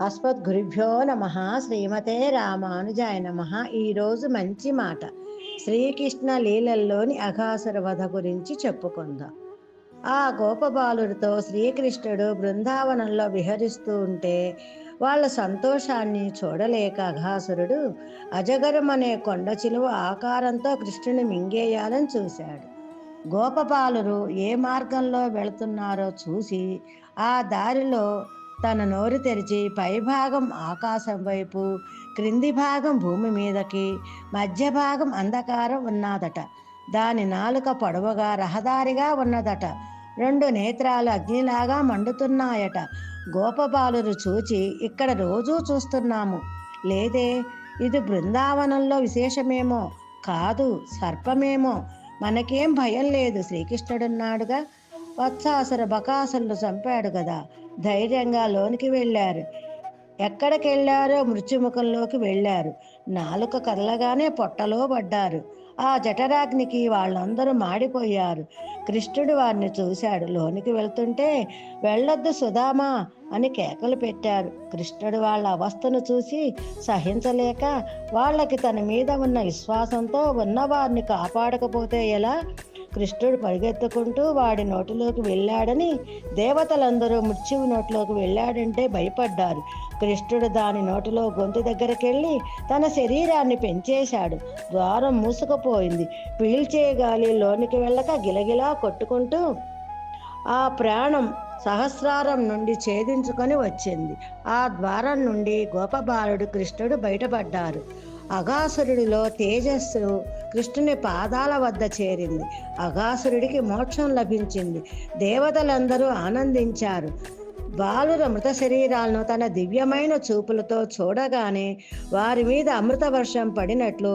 అస్మద్గురుభ్యో నమ. శ్రీమతే రామానుజాయ నమ. ఈరోజు మంచి మాట, శ్రీకృష్ణ లీలల్లోని అఘాసుర వధ గురించి చెప్పుకుందాం. ఆ గోపబాలుడితో శ్రీకృష్ణుడు బృందావనంలో విహరిస్తూ ఉంటే వాళ్ళ సంతోషాన్ని చూడలేక అఘాసురుడు అజగరం అనే కొండ చిలువ ఆకారంతో కృష్ణుని మింగేయాలని చూశాడు. గోపబాలురు ఏ మార్గంలో వెళుతున్నారో చూసి ఆ దారిలో తన నోరు తెరిచి పైభాగం ఆకాశం వైపు, క్రింది భాగం భూమి మీదకి, మధ్య భాగం అంధకారం ఉన్నదట. దాని నాలుక పొడవుగా రహదారిగా ఉన్నదట. రెండు నేత్రాలు అగ్నిలాగా మండుతున్నాయట. గోపబాలురు చూచి, ఇక్కడ రోజూ చూస్తున్నాము, లేదే ఇది బృందావనంలో విశేషమేమో, కాదు సర్పమేమో, మనకేం భయం లేదు, శ్రీకృష్ణుడున్నాడుగా, వత్సాసుర బకాసురులు చంపాడు కదా, ధైర్యంగా లోనికి వెళ్ళారు. ఎక్కడికి వెళ్ళారో మృత్యుముఖంలోకి వెళ్ళారు. నాలుక కదలగానే పొట్టలో పడ్డారు. ఆ జఠరాగ్నికి వాళ్ళందరూ మాడిపోయారు. కృష్ణుడు వారిని చూశాడు. లోనికి వెళ్తుంటే వెళ్ళొద్దు సుధామా అని కేకలు పెట్టారు. కృష్ణుడు వాళ్ళ అవస్థను చూసి సహించలేక వాళ్ళకి తన మీద ఉన్న విశ్వాసంతో ఉన్నవారిని కాపాడకపోతే ఎలా, కృష్ణుడు పరిగెత్తుకుంటూ వాడి నోటిలోకి వెళ్ళాడని, దేవతలందరూ మృత్యువు నోటిలోకి వెళ్ళాడంటే భయపడ్డారు. కృష్ణుడు దాని నోటిలో గొంతు దగ్గరికి వెళ్ళి తన శరీరాన్ని పెంచేశాడు. ద్వారం మూసుకుపోయింది. పీల్చే గాలి లోనికి వెళ్ళక గిలగిలా కొట్టుకుంటూ ఆ ప్రాణం సహస్రారం నుండి ఛేదించుకొని వచ్చింది. ఆ ద్వారం నుండి గోపబాలుడు కృష్ణుడు బయటపడ్డారు. అఘాసురుడిలో తేజస్సు కృష్ణుని పాదాల వద్ద చేరింది. అఘాసురుడికి మోక్షం లభించింది. దేవతలందరూ ఆనందించారు. బాలుర మృత శరీరాలను తన దివ్యమైన చూపులతో చూడగానే వారి మీద అమృత వర్షం పడినట్లు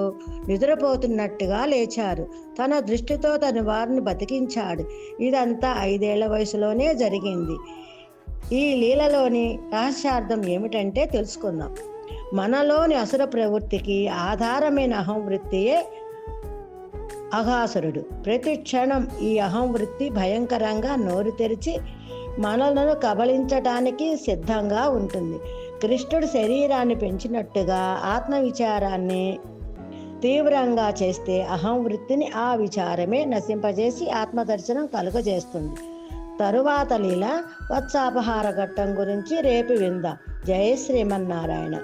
నిద్రపోతున్నట్టుగా లేచారు. తన దృష్టితో తన వారిని బతికించాడు. ఇదంతా 5 ఏళ్ల వయసులోనే జరిగింది. ఈ లీలలోని రహస్యార్థం ఏమిటంటే తెలుసుకుందాం. మనలోని అసుర ప్రవృత్తికి ఆధారమైన అహంవృత్తియే అఘాసురుడు. ప్రతి క్షణం ఈ అహంవృత్తి భయంకరంగా నోరు తెరిచి మనలను కబళించటానికి సిద్ధంగా ఉంటుంది. కృష్ణుడు శరీరాన్ని పెంచినట్టుగా ఆత్మవిచారాన్ని తీవ్రంగా చేస్తే అహంవృత్తిని ఆ విచారమే నశింపజేసి ఆత్మదర్శనం కలుగజేస్తుంది. తరువాత లీల వత్సాపహార ఘట్టం గురించి రేపు విందాం. జయ శ్రీమన్నారాయణ.